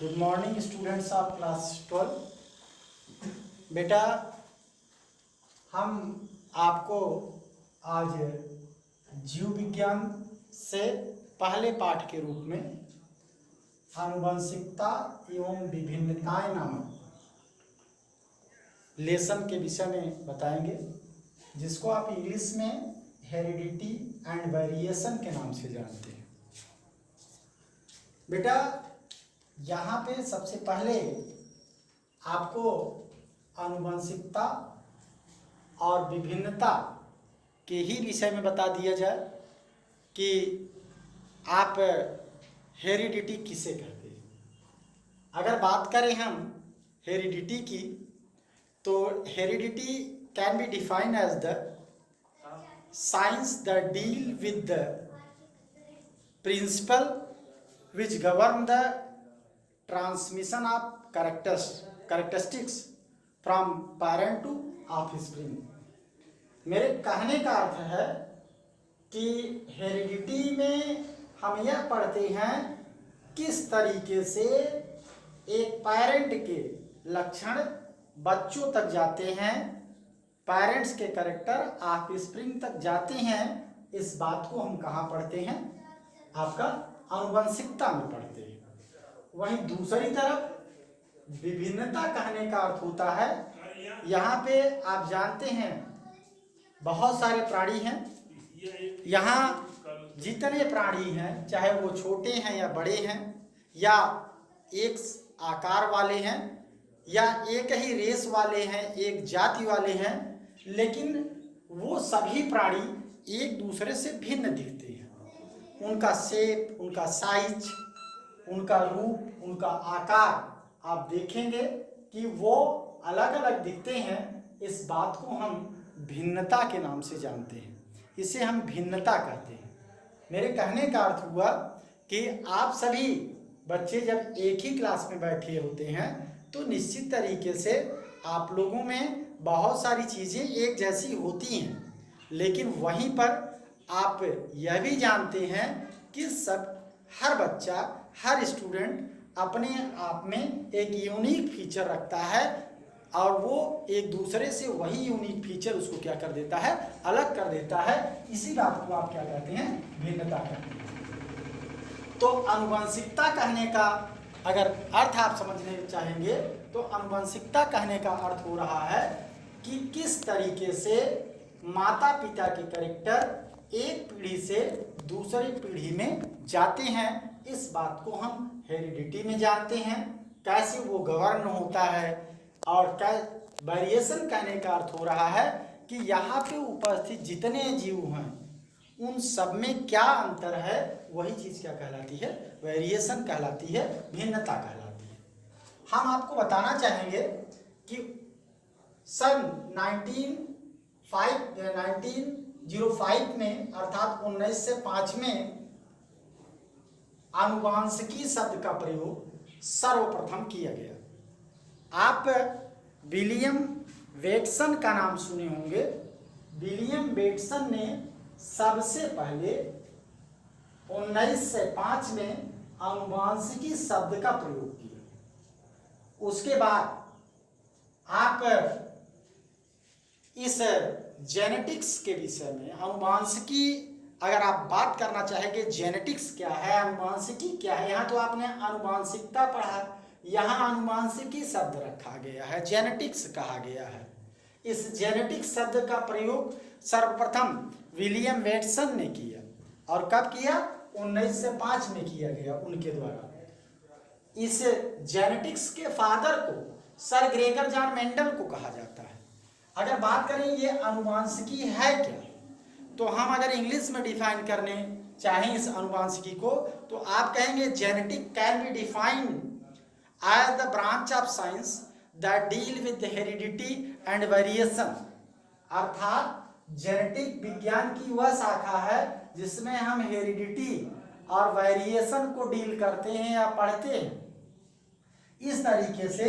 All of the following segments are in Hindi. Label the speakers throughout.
Speaker 1: Good morning students of class 12। बेटा, हम आपको आज जीव विज्ञान से पहले पाठ के रूप में आनुवंशिकता एवं विभिन्नताएं नामक लेसन के विषय में बताएंगे, जिसको आप इंग्लिश में हेरिडिटी एंड वेरिएशन के नाम से जानते हैं। बेटा, यहाँ पे सबसे पहले आपको आनुवंशिकता और विभिन्नता के ही विषय में बता दिया जाए कि आप हेरिडिटी किसे कहते हैं। अगर बात करें हम हेरिडिटी की, तो heredity can be defined as the science that deal with the principle which govern the transmission of characteristics from parent to offspring। मेरे कहने का अर्थ है कि हेरिडिटी में हम यह पढ़ते हैं किस तरीके से एक पेरेंट के लक्षण बच्चों तक जाते हैं, पेरेंट्स के कैरेक्टर ऑफस्प्रिंग तक जाते हैं। इस बात को हम कहाँ पढ़ते हैं? आपका आनुवंशिकता में पढ़ते हैं। वहीं दूसरी तरफ विभिन्नता कहने का अर्थ होता है, यहाँ पे आप जानते हैं बहुत सारे प्राणी हैं। यहाँ जितने प्राणी हैं, चाहे वो छोटे हैं या बड़े हैं, या एक आकार वाले हैं, या एक ही रेस वाले हैं, एक जाति वाले हैं, लेकिन वो सभी प्राणी एक दूसरे से भिन्न दिखते हैं। उनका शेप, उनका साइज, उनका रूप, उनका आकार आप देखेंगे कि वो अलग अलग दिखते हैं। इस बात को हम भिन्नता के नाम से जानते हैं, इसे हम भिन्नता कहते हैं। मेरे कहने का अर्थ हुआ कि आप सभी बच्चे जब एक ही क्लास में बैठे होते हैं तो निश्चित तरीके से आप लोगों में बहुत सारी चीज़ें एक जैसी होती हैं, लेकिन वहीं पर आप यह भी जानते हैं कि हर बच्चा, हर स्टूडेंट अपने आप में एक यूनिक फीचर रखता है, और वो एक दूसरे से वही यूनिक फीचर उसको क्या कर देता है? अलग कर देता है। इसी बात को आप क्या कहते हैं? भिन्नता कहते हैं। तो आनुवंशिकता कहने का अगर अर्थ आप समझने चाहेंगे तो आनुवंशिकता कहने का अर्थ हो रहा है कि किस तरीके से माता पिता के कैरेक्टर एक पीढ़ी से दूसरी पीढ़ी में जाते हैं। इस बात को हम हेरिडिटी में जानते हैं, कैसे वो गवर्न होता है। और वेरिएशन कहने का अर्थ हो रहा है कि यहाँ पे उपस्थित जितने जीव हैं उन सब में क्या अंतर है, वही चीज़ क्या कहलाती है? वेरिएशन कहलाती है, भिन्नता कहलाती है। हम आपको बताना चाहेंगे कि सन 1905 में, अर्थात 1905 में आनुवांशिकी शब्द का प्रयोग सर्वप्रथम किया गया। आप विलियम वेटसन का नाम सुने होंगे। विलियम वेटसन ने सबसे पहले 1905 में आनुवांशिकी शब्द का प्रयोग किया। उसके बाद आप इस जेनेटिक्स के विषय में, आनुवांशिकी अगर आप बात करना चाहेंगे जेनेटिक्स क्या है, आनुवांशिकी क्या है, यहाँ तो आपने आनुवांशिकता पढ़ा, यहाँ आनुवांशिकी शब्द रखा गया है, जेनेटिक्स कहा गया है। इस जेनेटिक्स शब्द का प्रयोग सर्वप्रथम विलियम वेटसन ने किया। और कब किया? 1905 में किया गया उनके द्वारा। इस जेनेटिक्स के फादर को सर ग्रेगर जॉन मेंडल को कहा जाता है। अगर बात करें ये आनुवांशिकी है क्या, तो हम अगर इंग्लिश में डिफाइन करने चाहें इस आनुवांशिकी को, तो आप कहेंगे genetic can be defined as the branch of science that deal with heredity and variation. अर्थात जेनेटिक विज्ञान की वह शाखा है जिसमें हम हेरिडिटी और वेरिएशन को डील करते हैं या पढ़ते हैं। इस तरीके से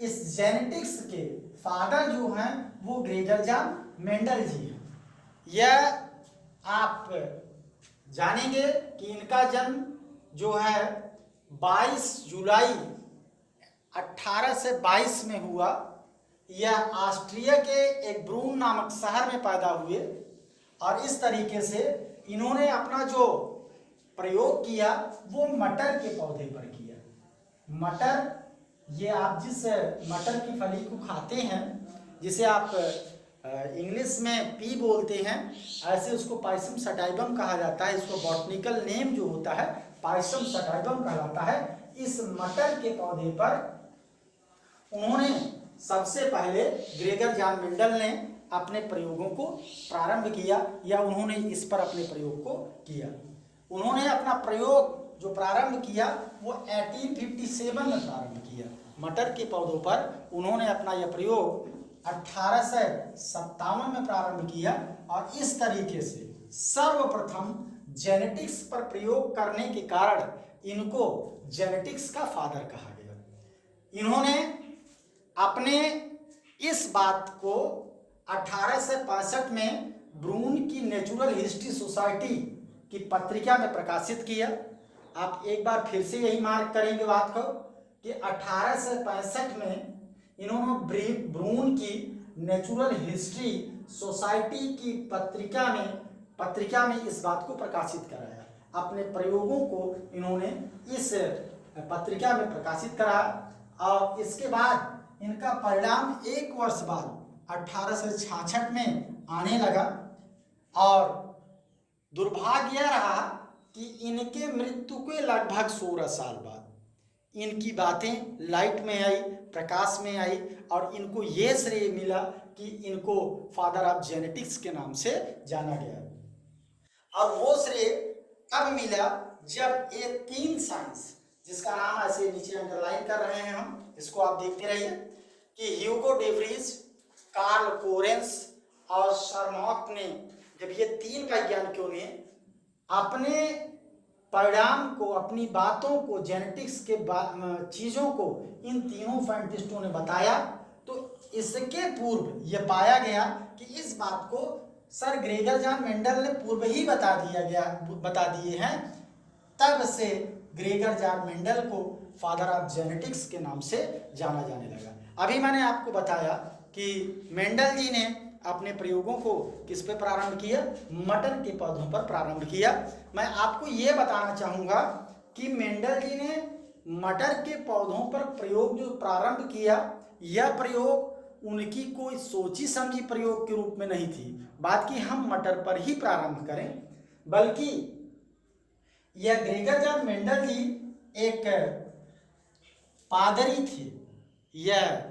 Speaker 1: इस जेनेटिक्स के फादर जो हैं वो ग्रेगर जॉन मेंडल जी हैं। यह आप जानेंगे कि इनका जन्म जो है 22 जुलाई 1822 में हुआ। यह ऑस्ट्रिया के एक ब्रून नामक शहर में पैदा हुए और इस तरीके से इन्होंने अपना जो प्रयोग किया वो मटर के पौधे पर किया। मटर, ये आप जिस मटर की फली को खाते हैं, जिसे आप इंग्लिश में पी बोलते हैं, ऐसे उसको पाइसम सटाइवम कहा जाता है। इसको बॉटनिकल नेम जो होता है पाइसम सटाइवम कहलाता है। इस मटर के पौधे पर उन्होंने सबसे पहले ग्रेगर जॉन मेंडल ने अपने प्रयोगों को प्रारंभ किया, या उन्होंने इस पर अपने प्रयोग को किया। उन्होंने अपना प्रयोग जो प्रारंभ किया वो 1857 में प्रारंभ किया। मटर के पौधों पर उन्होंने अपना यह प्रयोग 1857 में प्रारंभ किया और इस तरीके से सर्वप्रथम जेनेटिक्स पर प्रयोग करने के कारण इनको जेनेटिक्स का फादर कहा गया। इन्होंने अपने इस बात को 1865 में ब्रून की नेचुरल हिस्ट्री सोसाइटी की पत्रिका में प्रकाशित किया। आप एक बार फिर से यही मार्क करेंगे बात को कि 1865 में इन्होंने ब्रून की नेचुरल हिस्ट्री सोसाइटी की पत्रिका में इस बात को प्रकाशित कराया। अपने प्रयोगों को इन्होंने इस पत्रिका में प्रकाशित कराया और इसके बाद इनका परिणाम एक वर्ष बाद 1866 में आने लगा और दुर्भाग्य यह रहा कि इनके मृत्यु के लगभग 16 साल बाद इनकी बातें लाइट में आई, प्रकाश में आई और इनको ये श्रेय मिला कि इनको फादर ऑफ जेनेटिक्स के नाम से जाना गया। और वो श्रेय कब मिला जब ये 3 साइंस, जिसका नाम ऐसे नीचे अंडरलाइन कर रहे हैं हम, इसको आप देखते रहिए कि Hugo de Vries, Carl Correns और शर्मॉक ने, जब ये 3 वैज्ञानिकों ने अपने परिणाम को, अपनी बातों को, जेनेटिक्स के चीज़ों को इन तीनों साइंटिस्टों ने बताया, तो इसके पूर्व यह पाया गया कि इस बात को सर ग्रेगर जॉन मेंडल ने पूर्व ही बता दिए हैं। तब से ग्रेगर जॉन मेंडल को फादर ऑफ जेनेटिक्स के नाम से जाना जाने लगा। अभी मैंने आपको बताया कि मेंडल जी ने अपने प्रयोगों को किस पे प्रारंभ किया, मटर के पौधों पर प्रारंभ किया। मैं आपको ये बताना चाहूँगा कि मेंडल जी ने मटर के पौधों पर प्रयोग जो प्रारंभ किया, यह प्रयोग उनकी कोई सोची समझी प्रयोग के रूप में नहीं थी, बात कि हम मटर पर ही प्रारंभ करें, बल्कि यह ग्रेगर जॉन मेंडल जी एक पादरी थे। यह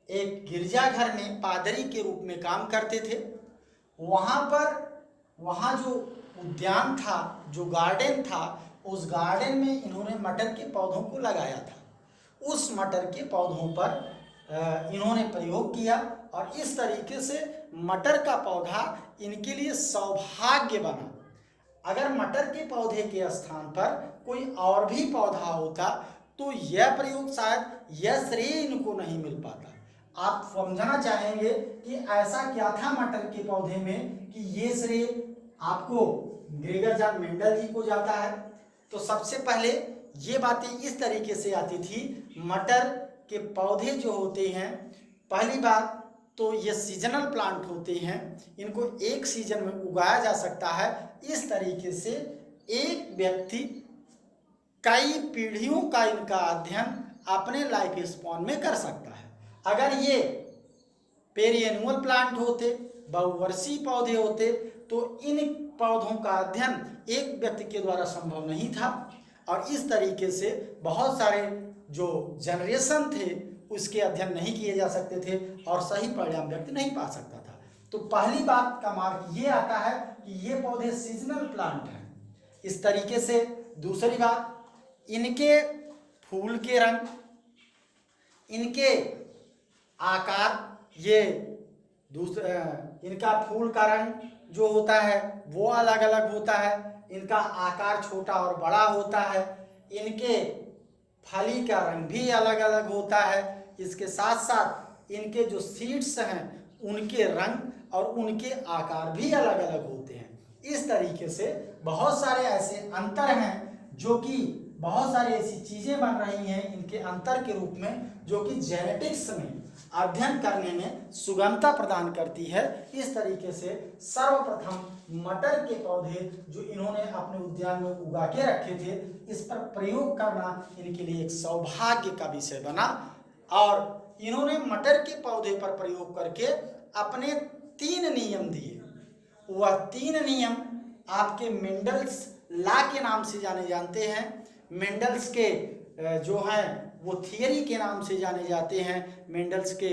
Speaker 1: एक गिरजाघर में पादरी के रूप में काम करते थे। वहाँ जो उद्यान था, जो गार्डन था, उस गार्डन में इन्होंने मटर के पौधों को लगाया था। उस मटर के पौधों पर इन्होंने प्रयोग किया और इस तरीके से मटर का पौधा इनके लिए सौभाग्य बना। अगर मटर के पौधे के स्थान पर कोई और भी पौधा होता तो यह प्रयोग शायद यह श्रेय इनको नहीं मिल पाता। आप समझना चाहेंगे कि ऐसा क्या था मटर के पौधे में कि ये श्रेय आपको ग्रेगर जॉन मेंडल जी को जाता है। तो सबसे पहले ये बातें इस तरीके से आती थी, मटर के पौधे जो होते हैं, पहली बात तो ये सीजनल प्लांट होते हैं, इनको एक सीजन में उगाया जा सकता है। इस तरीके से एक व्यक्ति कई पीढ़ियों का इनका अध्ययन अपने लाइफ स्पॉन में कर सकता है। अगर ये पेरिएनुअल प्लांट होते, बहुवर्षीय पौधे होते, तो इन पौधों का अध्ययन एक व्यक्ति के द्वारा संभव नहीं था और इस तरीके से बहुत सारे जो जनरेशन थे उसके अध्ययन नहीं किए जा सकते थे और सही परिणाम व्यक्ति नहीं पा सकता था। तो पहली बात का मार्क ये आता है कि ये पौधे सीजनल प्लांट हैं। इस तरीके से दूसरी बात, इनके फूल के रंग, इनके आकार, ये इनका फूल का रंग जो होता है वो अलग अलग होता है, इनका आकार छोटा और बड़ा होता है, इनके फली का रंग भी अलग अलग होता है। इसके साथ साथ इनके जो सीड्स हैं उनके रंग और उनके आकार भी अलग अलग होते हैं। इस तरीके से बहुत सारे ऐसे अंतर हैं जो कि बहुत सारी ऐसी चीजें बन रही हैं इनके अंतर के रूप में, जो कि जेनेटिक्स में अध्ययन करने में सुगमता प्रदान करती है। इस तरीके से सर्वप्रथम मटर के पौधे जो इन्होंने अपने उद्यान में उगा के रखे थे, इस पर प्रयोग करना इनके लिए एक सौभाग्य का विषय बना। और इन्होंने मटर के पौधे पर प्रयोग करके अपने 3 नियम दिए। वह 3 नियम आपके मेंडल्स लॉ के नाम से जाने जाते हैं। मेंडल्स के जो हैं वो थियरी के नाम से जाने जाते हैं, मेंडल्स के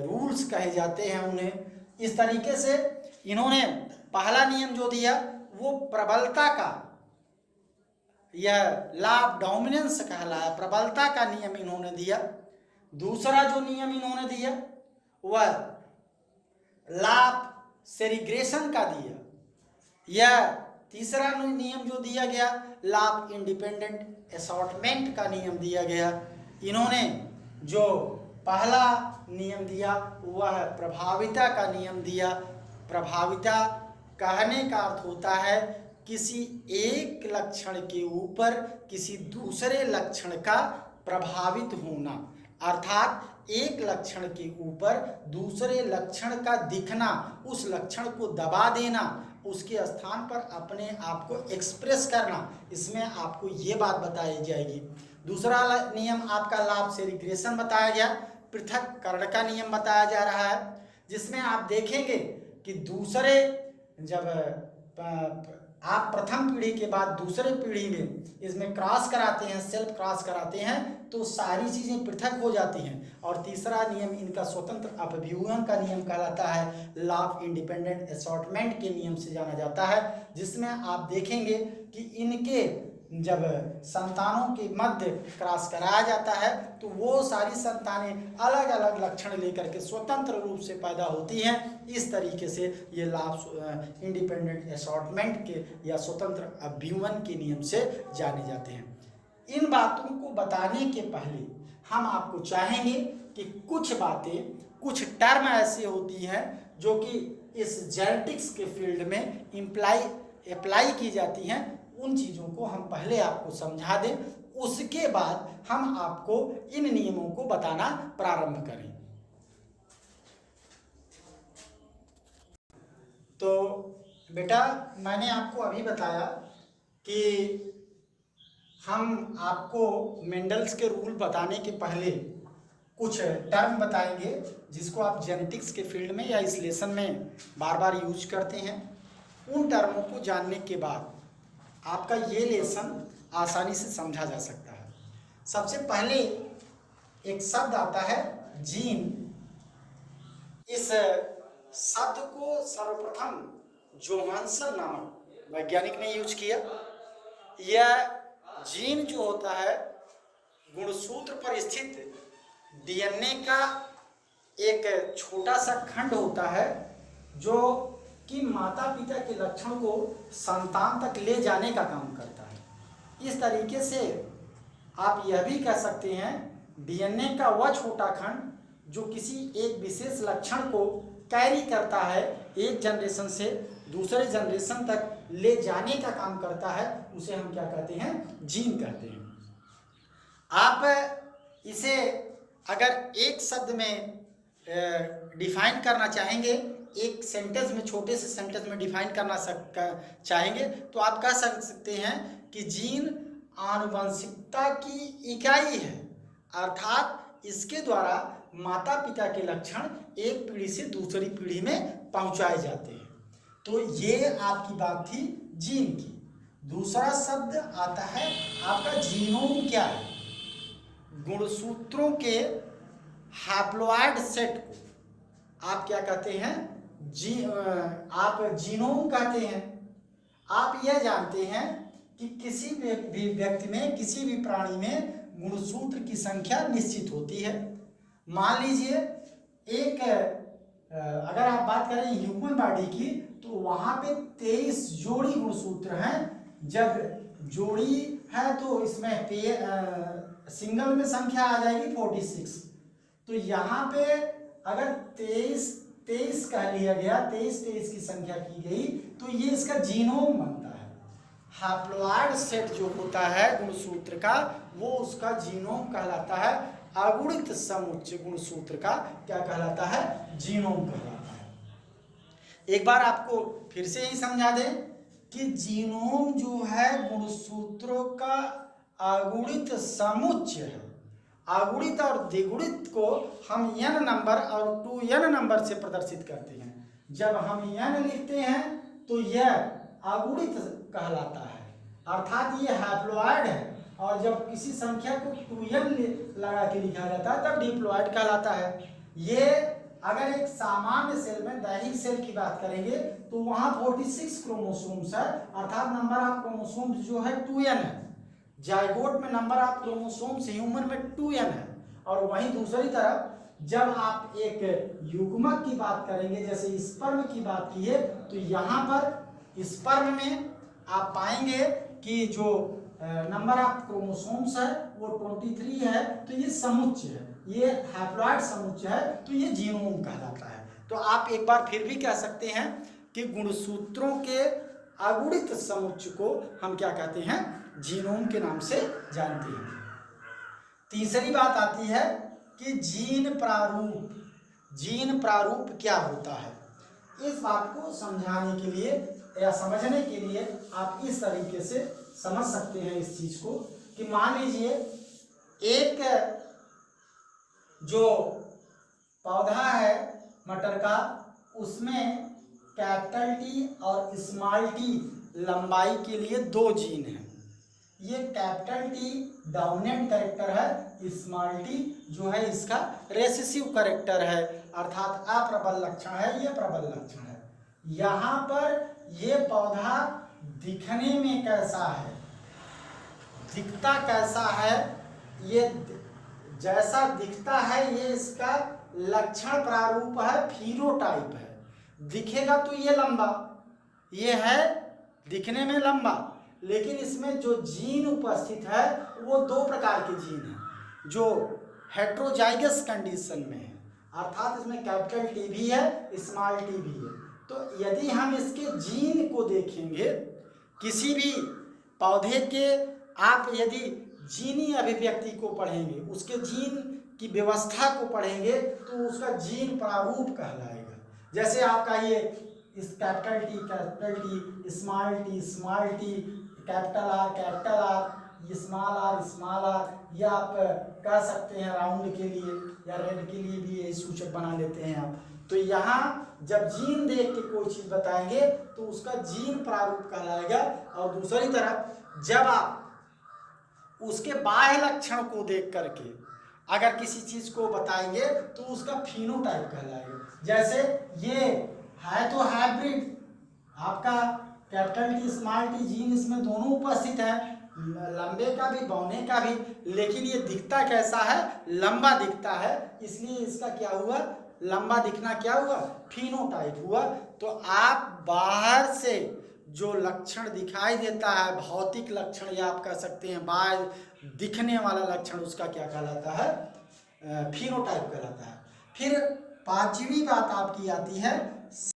Speaker 1: रूल्स कहे जाते हैं उन्हें। इस तरीके से इन्होंने पहला नियम जो दिया वो प्रबलता का, यह लॉ ऑफ डोमिनेंस कहलाया, प्रबलता का नियम इन्होंने दिया। दूसरा जो नियम इन्होंने दिया वह लॉ ऑफ सेरिग्रेशन का दिया। यह तीसरा नियम जो दिया गया लॉ ऑफ इंडिपेंडेंट असॉर्टमेंट का नियम दिया गया। इन्होंने जो पहला नियम दिया वह प्रभाविता का नियम दिया। प्रभाविता कहने का अर्थ होता है किसी एक लक्षण के ऊपर किसी दूसरे लक्षण का प्रभावित होना, अर्थात एक लक्षण के ऊपर दूसरे लक्षण का दिखना, उस लक्षण को दबा देना, उसके स्थान पर अपने आप को एक्सप्रेस करना। इसमें आपको ये बात बताई जाएगी। दूसरा नियम आपका लॉ ऑफ सेरिग्रेशन बताया गया, पृथक्करण का नियम बताया जा रहा है, जिसमें आप देखेंगे कि दूसरे जब आप प्रथम पीढ़ी के बाद दूसरे पीढ़ी में इसमें क्रॉस कराते हैं, सेल्फ क्रॉस कराते हैं, तो सारी चीज़ें पृथक हो जाती हैं। और तीसरा नियम इनका स्वतंत्र अपव्यूहन का नियम कहलाता है, लॉ ऑफ इंडिपेंडेंट असॉर्टमेंट के नियम से जाना जाता है, जिसमें आप देखेंगे कि इनके जब संतानों के मध्य क्रॉस कराया जाता है तो वो सारी संतानें अलग अलग लक्षण लेकर के स्वतंत्र रूप से पैदा होती हैं। इस तरीके से ये लॉ ऑफ इंडिपेंडेंट असॉर्टमेंट के या स्वतंत्र अपव्यूहन के नियम से जाने जाते हैं। इन बातों को बताने के पहले हम आपको चाहेंगे कि कुछ बातें, कुछ टर्म ऐसी होती हैं जो कि इस जेनेटिक्स के फील्ड में अप्लाई की जाती हैं, उन चीज़ों को हम पहले आपको समझा दें, उसके बाद हम आपको इन नियमों को बताना प्रारंभ करें। तो बेटा, मैंने आपको अभी बताया कि हम आपको मेंडल्स के रूल बताने के पहले कुछ टर्म बताएंगे जिसको आप जेनेटिक्स के फील्ड में या इस लेसन में बार बार यूज करते हैं। उन टर्मों को जानने के बाद आपका ये लेसन आसानी से समझा जा सकता है। सबसे पहले एक शब्द आता है जीन। इस शब्द को सर्वप्रथम जोहानसन नामक वैज्ञानिक ने यूज किया। यह जीन जो होता है गुणसूत्र पर स्थित डीएनए का एक छोटा सा खंड होता है जो कि माता पिता के लक्षण को संतान तक ले जाने का काम करता है। इस तरीके से आप यह भी कह सकते हैं डीएनए का वह छोटा खंड जो किसी एक विशेष लक्षण को कैरी करता है, एक जनरेशन से दूसरे जनरेशन तक ले जाने का काम करता है, उसे हम क्या कहते हैं? जीन कहते हैं। आप इसे अगर एक शब्द में डिफाइन करना चाहेंगे, एक सेंटेंस में, छोटे से सेंटेंस में डिफाइन करना चाहेंगे तो आप कह सकते हैं कि जीन आनुवंशिकता की इकाई है, अर्थात इसके द्वारा माता पिता के लक्षण एक पीढ़ी से दूसरी पीढ़ी में पहुंचाए जाते हैं। तो ये आपकी बात थी जीन की। दूसरा शब्द आता है आपका जीनोम। क्या है? गुणसूत्रों के हैप्लॉइड सेट को आप क्या कहते हैं? आप जीनोम कहते हैं। आप यह जानते हैं कि किसी भी व्यक्ति में, किसी भी प्राणी में गुणसूत्र की संख्या निश्चित होती है। मान लीजिए एक अगर आप बात करें ह्यूमन बॉडी की तो वहाँ पे 23 जोड़ी गुणसूत्र हैं। जब जोड़ी है तो इसमें सिंगल में संख्या आ जाएगी 46। तो यहाँ पे अगर 23 कह लिया गया, 23 की संख्या की गई तो ये इसका जीनोम बनता है। हैप्लॉइड सेट जो होता है गुणसूत्र का, वो उसका जीनोम कहलाता है। अगुणित समुच्चय गुणसूत्र का क्या कहलाता है? जीनोम कहलाता है। एक बार आपको फिर से ही समझा दें कि जीनोम जो है गुणसूत्रों का अगुणित समुच्चय है। अगुणित और द्विगुणित को हम n नंबर और 2n नंबर से प्रदर्शित करते हैं। जब हम n लिखते हैं तो यह अगुणित कहलाता है, अर्थात ये हैप्लॉइड है, और जब किसी संख्या को 2n लगा के लिखा जाता है तब डिप्लॉइड कहलाता है। ये अगर एक सामान्य सेल में, दैहिक सेल की बात करेंगे तो वहां 46 क्रोमोसोम्स है, अर्थात नंबर ऑफ क्रोमोसोम्स जो है 2n है। जाइगोट में नंबर ऑफ क्रोमोसोम्स ह्यूमन में 2n है। और वहीं दूसरी तरफ जब आप एक युग्मक की बात करेंगे, जैसे स्पर्म की बात की है, तो यहाँ पर स्पर्म में आप पाएंगे कि जो नंबर ऑफ क्रोमोसोम्स है वो 23 है। तो ये समुच्चय है, ये हैप्लॉइड समुच्चय है, तो ये जीनोम कहलाता है। तो आप एक बार फिर भी कह सकते हैं कि गुणसूत्रों के अगुणित समुच्चय को हम क्या कहते हैं? जीनोम के नाम से जानते हैं। तीसरी बात आती है कि जीन प्रारूप। जीन प्रारूप क्या होता है? इस बात को समझाने के लिए या समझने के लिए आप इस तरीके से समझ सकते हैं इस चीज को कि मान लीजिए एक जो पौधा है मटर का, उसमें कैपिटल टी और स्मॉल टी लंबाई के लिए 2 जीन हैं। ये कैपिटल टी डोमिनेंट कैरेक्टर है, स्मॉल टी जो है इसका रेसेसिव कैरेक्टर है, अर्थात अप्रबल लक्षण है, ये प्रबल लक्षण है। यहाँ पर ये पौधा दिखने में कैसा है, दिखता कैसा है, ये जैसा दिखता है ये इसका लक्षण प्रारूप है, फिनोटाइप है। दिखेगा तो ये लंबा, ये है दिखने में लंबा, लेकिन इसमें जो जीन उपस्थित है वो 2 प्रकार के जीन हैं जो हेट्रोजाइगस कंडीशन में है, अर्थात इसमें कैपिटल टी भी है, स्मॉल टी भी है। तो यदि हम इसके जीन को देखेंगे, किसी भी पौधे के आप यदि जीनी अभिव्यक्ति को पढ़ेंगे, उसके जीन की व्यवस्था को पढ़ेंगे, तो उसका जीन प्रारूप कहलाएगा। जैसे आपका ये इस capital T, small t, capital R, small r, ये आप कह सकते हैं राउंड के लिए या रेड के लिए भी यही सूचक बना लेते हैं आप। तो यहाँ जब जीन देख के कोई चीज बताएंगे तो उसका जीन प्रारूप कहलाएगा। और दूसरी तरफ जब आप उसके बाह्य लक्षण को देख करके अगर किसी चीज को बताएंगे तो उसका फिनोटाइप कहलाएगा। जैसे ये है तो हाइब्रिड, आपका capital T small T gene इसमें दोनों उपस्थित है, लंबे का भी बौने का भी, लेकिन ये दिखता कैसा है? लंबा दिखता है, इसलिए इसका क्या हुआ? लंबा दिखना क्या हुआ? फिनोटाइप हुआ। तो आप बाहर से जो लक्षण दिखाई देता है, भौतिक लक्षण या आप कह सकते हैं बाहर दिखने वाला लक्षण, उसका क्या कहलाता है? फिनोटाइप कहलाता है। फिर 5वीं बात आपकी आती है